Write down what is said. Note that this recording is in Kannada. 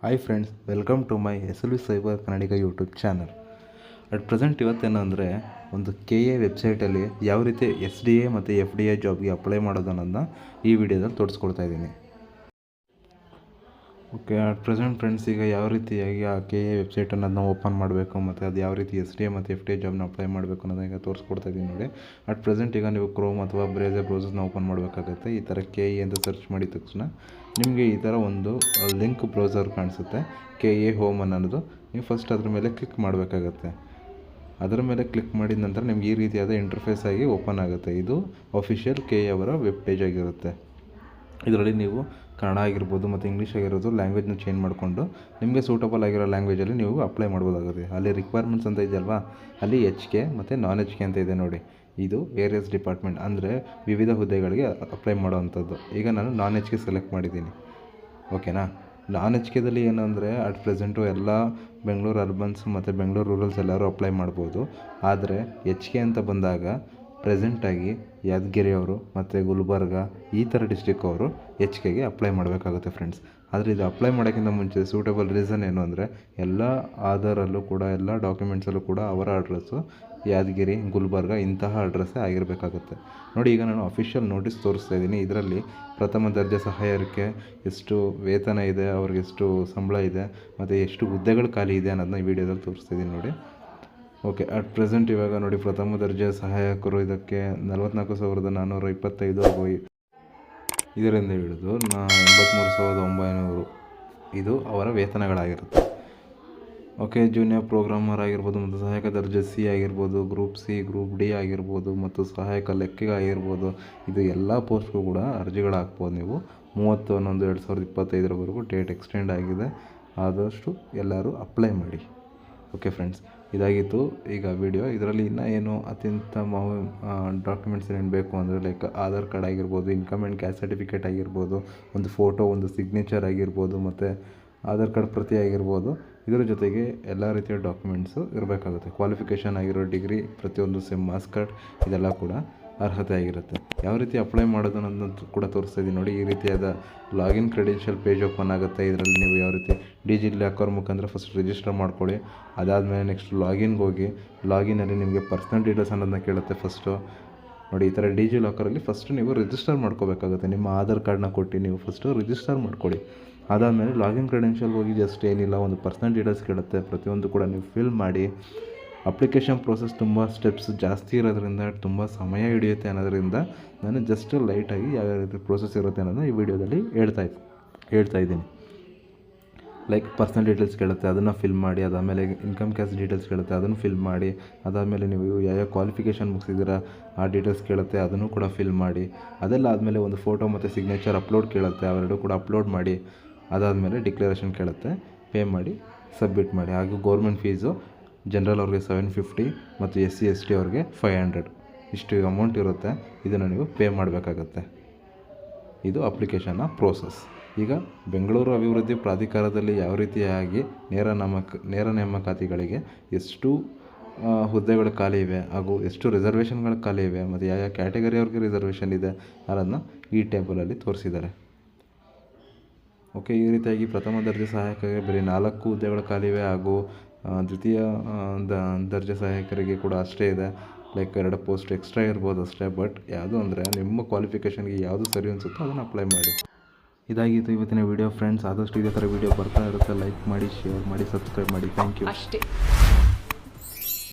Hi friends, welcome to my SLV cyber Kannadiga YouTube channel. At present ಇವತ್ತೇನು ಅಂದರೆ ಒಂದು KA ವೆಬ್ಸೈಟಲ್ಲಿ ಯಾವ ರೀತಿ SDA ಮತ್ತು FDA ಜಾಬ್ಗೆ ಅಪ್ಲೈ ಮಾಡೋದು ಅನ್ನೋದನ್ನ ಈ ವಿಡಿಯೋದಲ್ಲಿ ತೋರಿಸ್ಕೊಡ್ತಾ ಇದ್ದೀನಿ. ಓಕೆ, ಅಟ್ ಪ್ರೆಸೆಂಟ್ ಫ್ರೆಂಡ್ಸ್, ಈಗ ಯಾವ ರೀತಿಯಾಗಿ ಆ KA ವೆಬ್ಸೈಟ್ ಅನ್ನೋದನ್ನ ಓಪನ್ ಮಾಡಬೇಕು ಮತ್ತು ಅದು ಯಾವ ರೀತಿ SDA ಮತ್ತು FDA ಜಾಬ್ನ ಅಪ್ಲೈ ಮಾಡಬೇಕು ಅನ್ನೋದನ್ನ ಈಗ ತೋರಿಸ್ಕೊಡ್ತಾ ಇದ್ದೀನಿ ನೋಡಿ. ಅಟ್ ಪ್ರೆಸೆಂಟ್ ಈಗ ನೀವು ಕ್ರೋಮ್ ಅಥವಾ ಬ್ರೌಸರ್ನ ಓಪನ್ ಮಾಡಬೇಕಾಗುತ್ತೆ. ಈ ಥರ KA ಅಂತ ಸರ್ಚ್ ಮಾಡಿದ ತಕ್ಷಣ ನಿಮಗೆ ಈ ಥರ ಒಂದು ಲಿಂಕ್ ಬ್ರೌಸರ್ ಕಾಣಿಸುತ್ತೆ, KA ಹೋಮ್ ಅನ್ನೋದು. ನೀವು ಫಸ್ಟ್ ಅದ್ರ ಮೇಲೆ ಕ್ಲಿಕ್ ಮಾಡಬೇಕಾಗತ್ತೆ. ಅದರ ಮೇಲೆ ಕ್ಲಿಕ್ ಮಾಡಿದ ನಂತರ ನಿಮ್ಗೆ ಈ ರೀತಿಯಾದ ಇಂಟರ್ಫೇಸ್ ಆಗಿ ಓಪನ್ ಆಗುತ್ತೆ. ಇದು ಅಫಿಷಿಯಲ್ KA ಅವರ ವೆಬ್ ಪೇಜ್ ಆಗಿರುತ್ತೆ. ಇದರಲ್ಲಿ ನೀವು ಕನ್ನಡ ಆಗಿರ್ಬೋದು ಮತ್ತು ಇಂಗ್ಲೀಷ್ ಆಗಿರೋದು ಲ್ಯಾಂಗ್ವೇಜ್ನ ಚೇಂಜ್ ಮಾಡಿಕೊಂಡು ನಿಮಗೆ ಸೂಟಬಲ್ ಆಗಿರೋ ಲ್ಯಾಂಗ್ವೇಜಲ್ಲಿ ನೀವು ಅಪ್ಲೈ ಮಾಡ್ಬೋದಾಗುತ್ತೆ. ಅಲ್ಲಿ ರಿಕ್ವೈರ್ಮೆಂಟ್ಸ್ ಅಂತ ಇದೆಯಲ್ವಾ, ಅಲ್ಲಿ HK ಮತ್ತು ನಾನ್ HK ಅಂತ ಇದೆ ನೋಡಿ. ಇದು ವೇರಿಯಸ್ ಡಿಪಾರ್ಟ್ಮೆಂಟ್, ಅಂದರೆ ವಿವಿಧ ಹುದ್ದೆಗಳಿಗೆ ಅಪ್ಲೈ ಮಾಡೋವಂಥದ್ದು. ಈಗ ನಾನು ನಾನ್ HK ಸೆಲೆಕ್ಟ್ ಮಾಡಿದ್ದೀನಿ. ಓಕೆನಾ. ನಾನ್ HKದಲ್ಲಿ ಏನು ಅಂದರೆ ಅಟ್ ಪ್ರೆಸೆಂಟು ಎಲ್ಲ ಬೆಂಗಳೂರು ಅರ್ಬನ್ಸ್ ಮತ್ತು ಬೆಂಗಳೂರು ರೂರಲ್ಸ್ ಎಲ್ಲರೂ ಅಪ್ಲೈ ಮಾಡ್ಬೋದು. ಆದರೆ HK ಅಂತ ಬಂದಾಗ ಪ್ರೆಸೆಂಟಾಗಿ ಯಾದಗಿರಿ ಅವರು ಮತ್ತು ಗುಲ್ಬರ್ಗ ಈ ಥರ ಡಿಸ್ಟ್ರಿಕ್ ಅವರು HKಗೆ ಅಪ್ಲೈ ಮಾಡಬೇಕಾಗುತ್ತೆ ಫ್ರೆಂಡ್ಸ್. ಆದರೆ ಇದು ಅಪ್ಲೈ ಮಾಡೋಕ್ಕಿಂತ ಮುಂಚೆ ಸೂಟಬಲ್ ರೀಸನ್ ಏನು ಅಂದರೆ ಎಲ್ಲ ಆಧಾರಲ್ಲೂ ಕೂಡ ಎಲ್ಲ ಡಾಕ್ಯುಮೆಂಟ್ಸಲ್ಲೂ ಕೂಡ ಅವರ ಅಡ್ರೆಸ್ಸು ಯಾದಗಿರಿ, ಗುಲ್ಬರ್ಗ ಇಂತಹ ಅಡ್ರೆಸ್ಸೇ ಆಗಿರಬೇಕಾಗುತ್ತೆ ನೋಡಿ. ಈಗ ನಾನು ಅಫಿಷಿಯಲ್ ನೋಟಿಸ್ ತೋರಿಸ್ತಾ ಇದ್ದೀನಿ. ಇದರಲ್ಲಿ ಪ್ರಥಮ ದರ್ಜೆ ಸಹಾಯಕರಿಗೆ ಎಷ್ಟು ವೇತನ ಇದೆ, ಅವ್ರಿಗೆ ಎಷ್ಟು ಸಂಬಳ ಇದೆ ಮತ್ತು ಎಷ್ಟು ಹುದ್ದೆಗಳು ಖಾಲಿ ಇದೆ ಅನ್ನೋದನ್ನ ಈ ವಿಡಿಯೋದಲ್ಲಿ ತೋರಿಸ್ತಾ ಇದ್ದೀನಿ ನೋಡಿ. ಓಕೆ, ಅಟ್ ಪ್ರೆಸೆಂಟ್ ಇವಾಗ ನೋಡಿ, ಪ್ರಥಮ ದರ್ಜೆ ಸಹಾಯಕರು ಇದಕ್ಕೆ 44,425 ಹಾಗೂ ಇದರಿಂದ ಹಿಡಿದು 83,900 ಇದು ಅವರ ವೇತನಗಳಾಗಿರುತ್ತೆ. ಓಕೆ, ಜೂನಿಯರ್ ಪ್ರೋಗ್ರಾಮರ್ ಆಗಿರ್ಬೋದು ಮತ್ತು ಸಹಾಯಕ ದರ್ಜೆ C ಆಗಿರ್ಬೋದು, ಗ್ರೂಪ್ C, ಗ್ರೂಪ್ D ಆಗಿರ್ಬೋದು ಮತ್ತು ಸಹಾಯಕ ಲೆಕ್ಕಿಗ ಆಗಿರ್ಬೋದು, ಇದು ಎಲ್ಲ ಪೋಸ್ಟ್ಗೂ ಕೂಡ ಅರ್ಜಿಗಳು ಹಾಕ್ಬೋದು ನೀವು. 30/11/2025 ಡೇಟ್ ಎಕ್ಸ್ಟೆಂಡ್ ಆಗಿದೆ. ಆದಷ್ಟು ಎಲ್ಲರೂ ಅಪ್ಲೈ ಮಾಡಿ. ಓಕೆ ಫ್ರೆಂಡ್ಸ್, ಇದಾಗಿತ್ತು ಈಗ ವಿಡಿಯೋ. ಇದರಲ್ಲಿ ಇನ್ನೂ ಏನು ಅತ್ಯಂತ ಡಾಕ್ಯುಮೆಂಟ್ಸ್ ಏನೇನು ಬೇಕು ಅಂದರೆ ಲೈಕ್ ಆಧಾರ್ ಕಾರ್ಡ್ ಆಗಿರ್ಬೋದು, ಇನ್ಕಮ್ ಆ್ಯಂಡ್ ಕ್ಯಾಸ್ಟ್ ಸರ್ಟಿಫಿಕೇಟ್ ಆಗಿರ್ಬೋದು, ಒಂದು ಫೋಟೋ, ಒಂದು ಸಿಗ್ನೇಚರ್ ಆಗಿರ್ಬೋದು ಮತ್ತು ಆಧಾರ್ ಕಾರ್ಡ್ ಪ್ರತಿ ಆಗಿರ್ಬೋದು. ಇದರ ಜೊತೆಗೆ ಎಲ್ಲ ರೀತಿಯ ಡಾಕ್ಯುಮೆಂಟ್ಸು ಇರಬೇಕಾಗುತ್ತೆ. ಕ್ವಾಲಿಫಿಕೇಷನ್ ಆಗಿರೋ ಡಿಗ್ರಿ, ಪ್ರತಿಯೊಂದು ಸೆಮ್ ಮಾರ್ಕ್ಸ್ ಕಾರ್ಡ್, ಇದೆಲ್ಲ ಕೂಡ ಅರ್ಹತೆ ಆಗಿರುತ್ತೆ. ಯಾವ ರೀತಿ ಅಪ್ಲೈ ಮಾಡೋದು ಅನ್ನೋದನ್ನು ಕೂಡ ತೋರಿಸ್ತಾ ಇದ್ದೀನಿ ನೋಡಿ. ಈ ರೀತಿಯಾದ ಲಾಗಿನ್ ಕ್ರೆಡೆನ್ಷಿಯಲ್ ಪೇಜ್ ಓಪನ್ ಆಗುತ್ತೆ. ಇದರಲ್ಲಿ ನೀವು ಯಾವ ರೀತಿ DG ಲಾಕರ್ ಮುಖಾಂತರ ಫಸ್ಟ್ ರಿಜಿಸ್ಟರ್ ಮಾಡ್ಕೊಳ್ಳಿ. ಅದಾದಮೇಲೆ ನೆಕ್ಸ್ಟ್ ಲಾಗಿನ್ಗೆ ಹೋಗಿ, ಲಾಗಿನಲ್ಲಿ ನಿಮಗೆ ಪರ್ಸ್ನಲ್ ಡೀಟೇಲ್ಸ್ ಅನ್ನೋದನ್ನ ಕೇಳುತ್ತೆ. ಫಸ್ಟು ನೋಡಿ, ಈ ಥರ DG ಲಾಕರಲ್ಲಿ ಫಸ್ಟು ನೀವು ರಿಜಿಸ್ಟರ್ ಮಾಡ್ಕೋಬೇಕಾಗುತ್ತೆ. ನಿಮ್ಮ ಆಧಾರ್ ಕಾರ್ಡ್ನ ಕೊಟ್ಟು ನೀವು ಫಸ್ಟು ರಿಜಿಸ್ಟರ್ ಮಾಡ್ಕೊಳ್ಳಿ. ಅದಾದಮೇಲೆ ಲಾಗಿನ್ ಕ್ರೆಡೆನ್ಷಿಯಲ್ ಹೋಗಿ ಜಸ್ಟ್ ಏನಿಲ್ಲ, ಒಂದು ಪರ್ಸ್ನಲ್ ಡೀಟೇಲ್ಸ್ ಕೇಳುತ್ತೆ. ಪ್ರತಿಯೊಂದು ಕೂಡ ನೀವು ಫಿಲ್ ಮಾಡಿ. ಅಪ್ಲಿಕೇಶನ್ ಪ್ರೋಸೆಸ್ ತುಂಬ ಸ್ಟೆಪ್ಸ್ ಜಾಸ್ತಿ ಇರೋದ್ರಿಂದ ತುಂಬ ಸಮಯ ಹಿಡಿಯುತ್ತೆ ಅನ್ನೋದ್ರಿಂದ ನಾನು ಜಸ್ಟ್ ಲೈಟಾಗಿ ಯಾವ್ಯಾವ ರೀತಿ ಪ್ರೋಸೆಸ್ ಇರುತ್ತೆ ಅನ್ನೋದನ್ನ ಈ ವಿಡಿಯೋದಲ್ಲಿ ಹೇಳ್ತಾ ಇದ್ದೀನಿ. ಲೈಕ್ ಪರ್ಸ್ನಲ್ ಡೀಟೇಲ್ಸ್ ಕೇಳುತ್ತೆ, ಅದನ್ನು ಫಿಲ್ ಮಾಡಿ. ಅದಾದಮೇಲೆ ಇನ್ಕಮ್ ಕ್ಯಾಸ್ಟ್ ಡೀಟೇಲ್ಸ್ ಕೇಳುತ್ತೆ, ಅದನ್ನು ಫಿಲ್ ಮಾಡಿ. ಅದಾದಮೇಲೆ ನೀವು ಯಾವ್ಯಾವ ಕ್ವಾಲಿಫಿಕೇಷನ್ ಮುಗಿಸಿದ್ದೀರಾ ಆ ಡೀಟೇಲ್ಸ್ ಕೇಳುತ್ತೆ, ಅದನ್ನು ಕೂಡ ಫಿಲ್ ಮಾಡಿ. ಅದೆಲ್ಲ ಆದಮೇಲೆ ಒಂದು ಫೋಟೋ ಮತ್ತು ಸಿಗ್ನೇಚರ್ ಅಪ್ಲೋಡ್ ಕೇಳುತ್ತೆ, ಅವೆರಡೂ ಕೂಡ ಅಪ್ಲೋಡ್ ಮಾಡಿ. ಅದಾದಮೇಲೆ ಡಿಕ್ಲರೇಷನ್ ಕೇಳುತ್ತೆ, ಪೇ ಮಾಡಿ, ಸಬ್ಮಿಟ್ ಮಾಡಿ. ಹಾಗೂ ಗೌರ್ಮೆಂಟ್ ಫೀಸು ಜನರಲ್ ಅವ್ರಿಗೆ 750 ಮತ್ತು SC ST ಅವ್ರಿಗೆ 500 ಇಷ್ಟು ಅಮೌಂಟ್ ಇರುತ್ತೆ. ಇದನ್ನು ನೀವು ಪೇ ಮಾಡಬೇಕಾಗತ್ತೆ. ಇದು ಅಪ್ಲಿಕೇಶನ್ನ ಪ್ರೋಸೆಸ್. ಈಗ ಬೆಂಗಳೂರು ಅಭಿವೃದ್ಧಿ ಪ್ರಾಧಿಕಾರದಲ್ಲಿ ಯಾವ ರೀತಿಯಾಗಿ ನೇರ ನೇಮಕಾತಿಗಳಿಗೆ ಎಷ್ಟು ಹುದ್ದೆಗಳು ಖಾಲಿ ಇವೆ ಹಾಗೂ ಎಷ್ಟು ರಿಸರ್ವೇಷನ್ಗಳು ಖಾಲಿ ಇವೆ ಮತ್ತು ಯಾವ ಕ್ಯಾಟಗರಿಯವ್ರಿಗೆ ರಿಸರ್ವೇಷನ್ ಇದೆ ಅನ್ನೋದನ್ನ ಈ ಟೇಬಲಲ್ಲಿ ತೋರಿಸಿದ್ದಾರೆ. ಓಕೆ, ಈ ರೀತಿಯಾಗಿ ಪ್ರಥಮ ದರ್ಜೆ ಸಹಾಯಕರಿಗೆ ಬರೀ 4 ಹುದ್ದೆಗಳು ಖಾಲಿ ಇವೆ ಹಾಗೂ ದ್ವಿತೀಯ ದರ್ಜೆ ಸಹಾಯಕರಿಗೆ ಕೂಡ ಅಷ್ಟೇ ಇದೆ. ಲೈಕ್ 2 ಪೋಸ್ಟ್ ಎಕ್ಸ್ಟ್ರಾ ಇರ್ಬೋದು ಅಷ್ಟೇ. ಬಟ್ ಯಾವುದು ಅಂದರೆ ನಿಮ್ಮ ಕ್ವಾಲಿಫಿಕೇಷನ್ಗೆ ಯಾವುದು ಸರಿ ಅನಿಸುತ್ತೋ ಅದನ್ನು ಅಪ್ಲೈ ಮಾಡಿ. ಇದಾಗಿತ್ತು ಇವತ್ತಿನ ವಿಡಿಯೋ ಫ್ರೆಂಡ್ಸ್. ಆದಷ್ಟು ಇದೇ ಥರ ವಿಡಿಯೋ ಬರ್ತಾ ಇರುತ್ತೆ. ಲೈಕ್ ಮಾಡಿ, ಶೇರ್ ಮಾಡಿ, ಸಬ್ಸ್ಕ್ರೈಬ್ ಮಾಡಿ. Thank you.